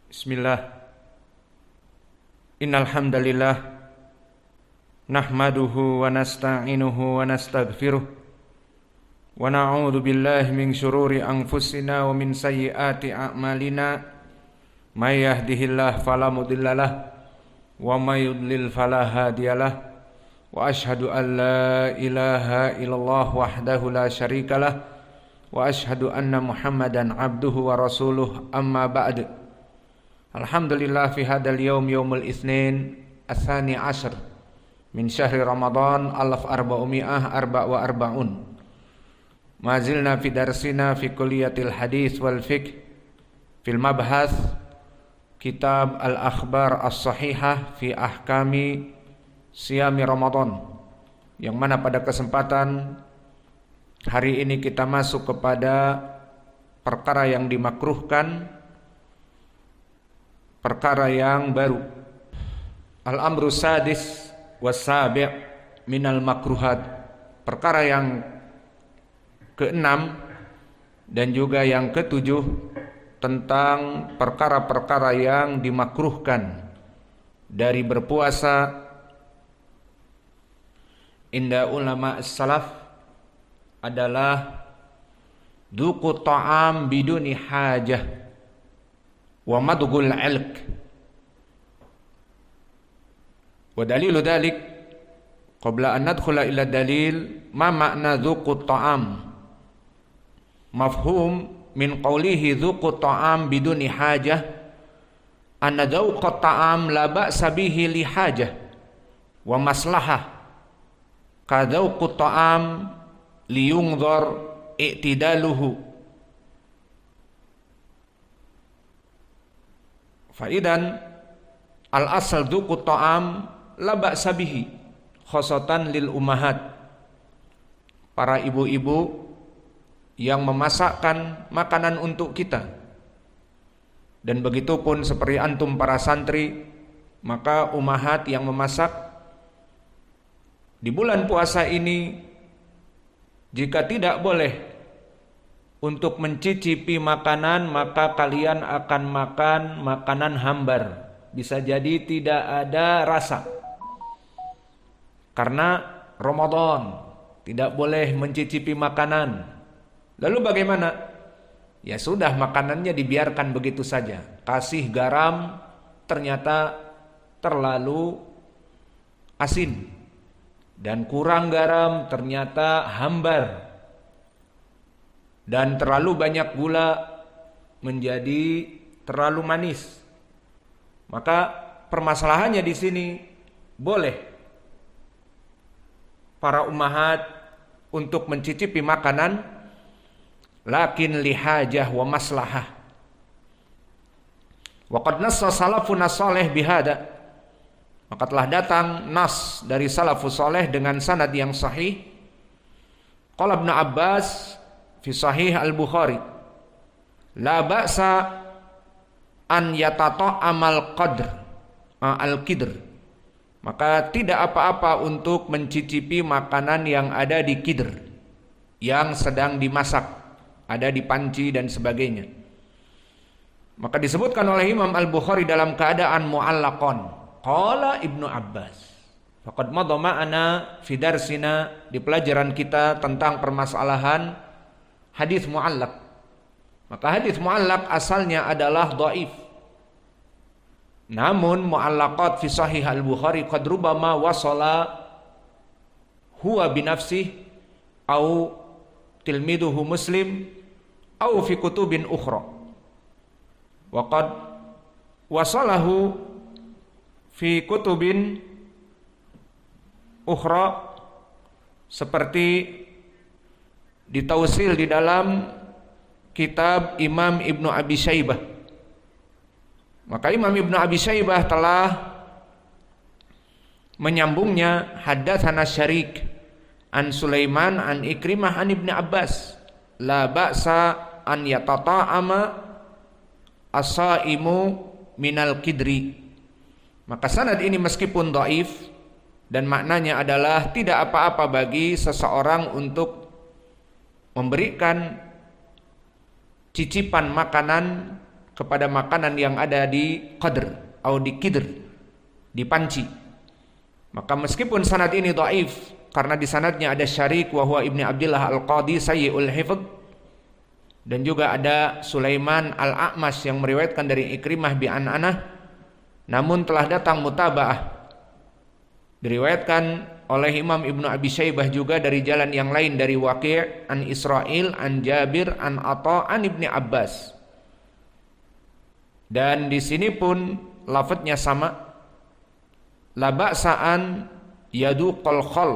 Bismillah. Innal hamdalillah nahmaduhu wa nasta'inuhu wa nastaghfiruh wa na'udzu billahi min syururi anfusina wa min sayyiati a'malina may yahdihillahu fala mudhillalah wa may yudlil fala hadiyalah wa asyhadu an la ilaha illallah wahdahu la syarikalah wa asyhadu anna Muhammadan abduhu wa rasuluh amma ba'd. Alhamdulillah fi hadal yaumul itsnin ats-tsani asyr min syahri Ramadan 1444. Mazilna fi darsina fi kulliyatil hadis wal fiqh fil mabhath kitab al-akhbar as-sahihah fi ahkami siyami Ramadan, yang mana pada kesempatan hari ini kita masuk kepada perkara yang dimakruhkan, perkara yang baru. Al-amru sadis was-sabi' minal makruhat, perkara yang keenam dan juga yang ketujuh tentang perkara-perkara yang dimakruhkan dari berpuasa inda ulama as-salaf adalah duqu ta'am biduni hajah wa madghul 'ilq. Wa dalilu dhalik qabla an nadkhula ila dalil ma makna dzuqut ta'am. Mafhum min qawlihi dzuqut ta'am biduni hajah anna dzauqat ta'am la ba'sa bihi li hajah wa maslahah ka dzauqut ta'am li yunzar i'tidaluhu. Faidan al-asal dzuqut ta'am la ba'sa bihi khosatan lil ummahat, para ibu-ibu yang memasakkan makanan untuk kita. Dan begitupun seperti antum para santri, maka ummahat yang memasak di bulan puasa ini, jika tidak boleh untuk mencicipi makanan, maka kalian akan makan makanan hambar. Bisa jadi tidak ada rasa, karena Ramadan tidak boleh mencicipi makanan. Lalu bagaimana? Ya sudah, makanannya dibiarkan begitu saja. Kasih garam, ternyata terlalu asin, dan kurang garam, ternyata hambar, dan terlalu banyak gula menjadi terlalu manis. Maka permasalahannya di sini, boleh para ummahat untuk mencicipi makanan, lakin lihajah wa maslahah. Wa qad nassa salafun salih bihada, maka telah datang nas dari salafus saleh dengan sanad yang sahih. Qala Ibnu Abbas fi sahih al-Bukhari, la ba'sa an yatata'amal qadr al-qidr, maka tidak apa-apa untuk mencicipi makanan yang ada di kidr, yang sedang dimasak, ada di panci dan sebagainya. Maka disebutkan oleh Imam Al-Bukhari dalam keadaan mu'allaqan, qala Ibnu Abbas, faqad madha ma'ana fi darsina, di pelajaran kita tentang permasalahan hadis mu'allaq. Maka hadis mu'allaq asalnya adalah dhaif. Namun mu'allaqat fi sahih al-Bukhari qad rubama wasala huwa binafsih au tilmiduhu Muslim au fi kutubin ukhra. Wa qad wasalahu fi kutubin ukhra, seperti ditausil di dalam kitab Imam Ibnu Abi Syaibah. Maka Imam Ibnu Abi Syaibah telah menyambungnya, haddatsana Syarik an Sulaiman an Ikrimah an Ibnu Abbas, la ba'sa an yatata'ama as-saimu minal kidri. Maka sanad ini meskipun dhaif dan maknanya adalah tidak apa-apa bagi seseorang untuk memberikan cicipan makanan kepada makanan yang ada di qadr atau di kidr, di panci. Maka meskipun sanad ini dhaif karena di sanadnya ada Syarik wa huwa Ibnu Abdullah Al-Qadi sayyi'ul hifdz, dan juga ada Sulaiman Al-A'mash yang meriwayatkan dari Ikrimah bi An'anah, namun telah datang mutaba'ah diriwayatkan oleh Imam Ibnu Abi Syaibah juga dari jalan yang lain dari Waqi' an Israil an Jabir an Atha an Ibni Abbas. Dan di sini pun lafadznya sama, la ba'sa'an yaduqal khal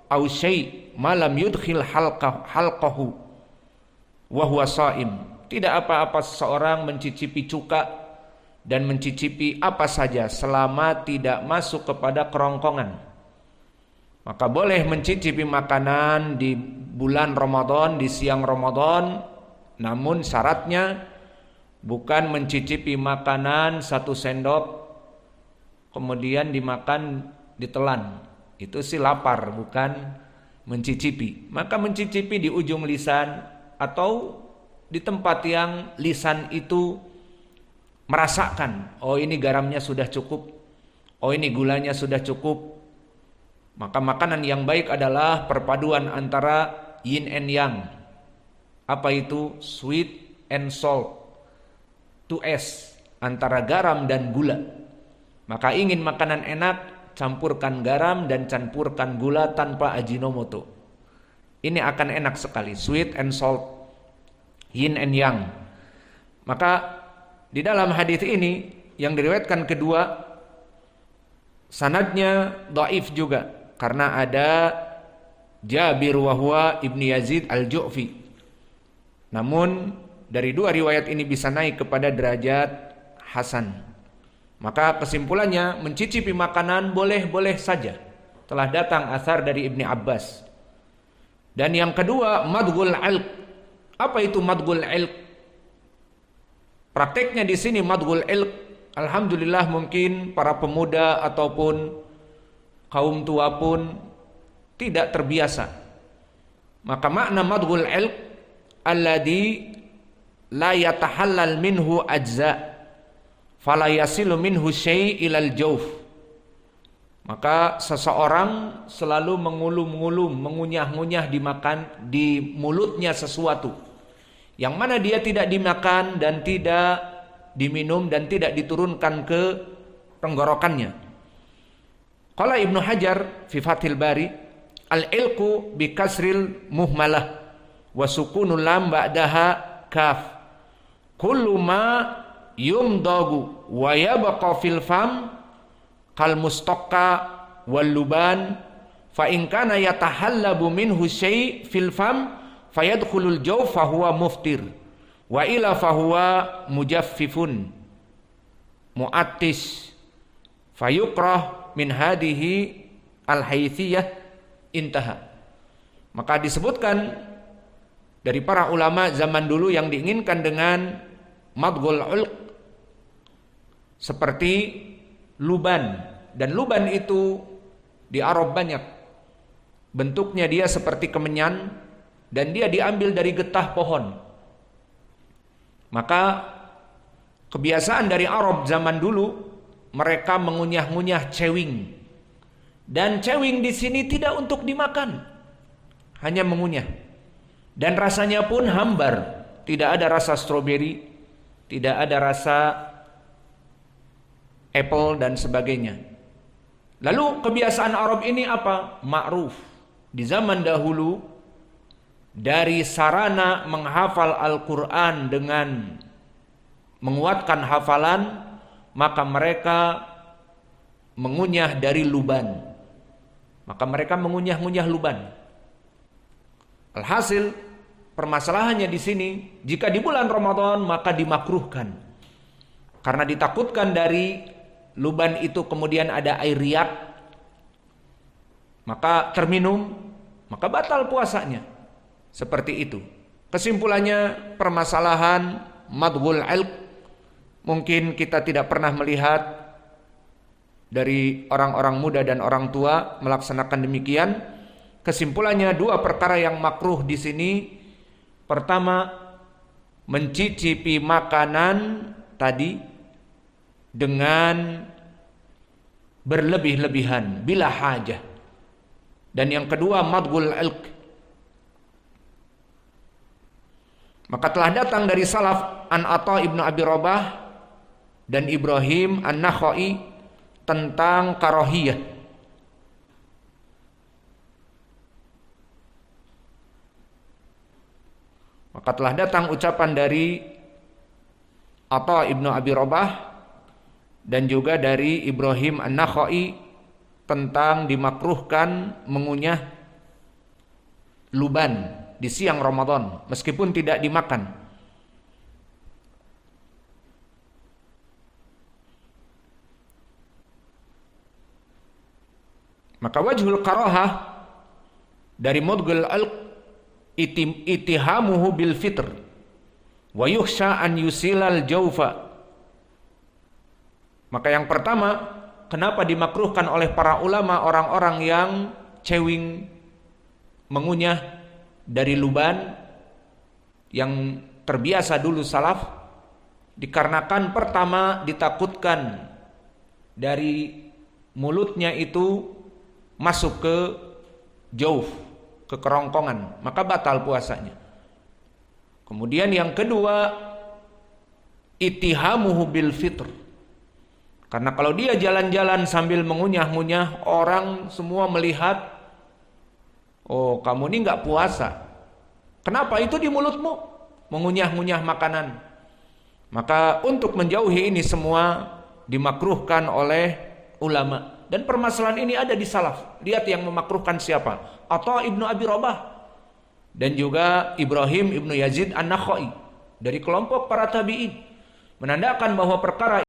aw syai' ma lam yudkhil halqahu wa huwa sha'im. Tidak apa-apa seseorang mencicipi cuka dan mencicipi apa saja selama tidak masuk kepada kerongkongan. Maka boleh mencicipi makanan di bulan Ramadan, di siang Ramadan, namun syaratnya bukan mencicipi makanan 1 sendok kemudian dimakan ditelan. Itu sih lapar, bukan mencicipi. Maka mencicipi di ujung lisan atau di tempat yang lisan itu merasakan, oh ini garamnya sudah cukup, oh ini gulanya sudah cukup. Maka makanan yang baik adalah perpaduan antara yin and yang. Apa itu? Sweet and salt, 2S, antara garam dan gula. Maka ingin makanan enak, campurkan garam dan campurkan gula tanpa ajinomoto. Ini akan enak sekali, sweet and salt, yin and yang. Maka di dalam hadis ini yang diriwayatkan kedua, sanadnya dhaif juga karena ada Jabir wa huwa Ibnu Yazid Al-Ju'fi. Namun dari dua riwayat ini bisa naik kepada derajat hasan. Maka kesimpulannya mencicipi makanan boleh-boleh saja. Telah datang asar dari Ibni Abbas. Dan yang kedua, madghul ilq. Apa itu madghul ilq? Prakteknya di sini madghul ilq, alhamdulillah mungkin para pemuda ataupun kaum tua pun tidak terbiasa. Maka makna madghul ilq alladhi la yatahallal minhu ajza fala yasilu minhu syai' ilal jawf. Maka seseorang selalu mengulum-ngulum, mengunyah-ngunyah dimakan di mulutnya sesuatu yang mana dia tidak dimakan dan tidak diminum dan tidak diturunkan ke tenggorokannya. Qala Ibnu Hajar fi Fathil Bari, al-ilqu bi kasril muhmalah wa sukunul lam ba'daha kaf. Kullu ma yumdagu wa yabqa fil fam kal mustaqqa wal luban fa in kana yatahallabu minhu syai' fil fam fayadkhulul jawf fa huwa muftir wa ila fa huwa mujaffifun mu'attis fayukrah min hadihi al-haythiyah intaha. Maka disebutkan dari para ulama zaman dulu yang diinginkan dengan madghul ulq seperti luban. Dan luban itu di Arab banyak. Bentuknya dia seperti kemenyan dan dia diambil dari getah pohon. Maka kebiasaan dari Arab zaman dulu, mereka mengunyah-ngunyah cewing. Dan cewing di sini tidak untuk dimakan, hanya mengunyah. Dan rasanya pun hambar, tidak ada rasa stroberi, tidak ada rasa apple dan sebagainya. Lalu kebiasaan Arab ini apa? Ma'ruf. Di zaman dahulu, dari sarana menghafal Al-Quran dengan menguatkan hafalan, maka mereka mengunyah dari luban. Maka mereka mengunyah-ngunyah luban. Alhasil permasalahannya di sini, jika di bulan Ramadan maka dimakruhkan. Karena ditakutkan dari luban itu kemudian ada air riak, maka terminum, maka batal puasanya. Seperti itu. Kesimpulannya, permasalahan madghul ilq mungkin kita tidak pernah melihat dari orang-orang muda dan orang tua melaksanakan demikian. Kesimpulannya, dua perkara yang makruh di sini. Pertama, mencicipi makanan tadi dengan berlebih-lebihan bila hajah. Dan yang kedua madghul ilq. Maka telah datang dari salaf an Atha ibnu Abi Rabah dan Ibrahim an-Nakhai tentang karahiyah. Maka telah datang ucapan dari Atha ibnu Abi Rabah dan juga dari Ibrahim an-Nakhai tentang dimakruhkan mengunyah luban di siang Ramadan meskipun tidak dimakan. Maka wajhul karahah dari madghul ilq itihamuhu bil fitr wa yukhsha an yusilal jawfa. Maka yang pertama, kenapa dimakruhkan oleh para ulama orang-orang yang cewing mengunyah dari luban yang terbiasa dulu salaf, dikarenakan pertama ditakutkan dari mulutnya itu masuk ke jauf, ke kerongkongan, maka batal puasanya. Kemudian yang kedua, itihamuhu bil fitr. Karena kalau dia jalan-jalan sambil mengunyah-ngunyah, orang semua melihat, oh kamu ini nggak puasa. Kenapa? Itu di mulutmu, mengunyah-ngunyah makanan. Maka untuk menjauhi ini semua dimakruhkan oleh ulama. Dan permasalahan ini ada di salaf. Lihat yang memakruhkan siapa? Atha ibnu Abi Rabah dan juga Ibrahim ibnu Yazid an-Nakhai dari kelompok para tabi'in, menandakan bahwa perkara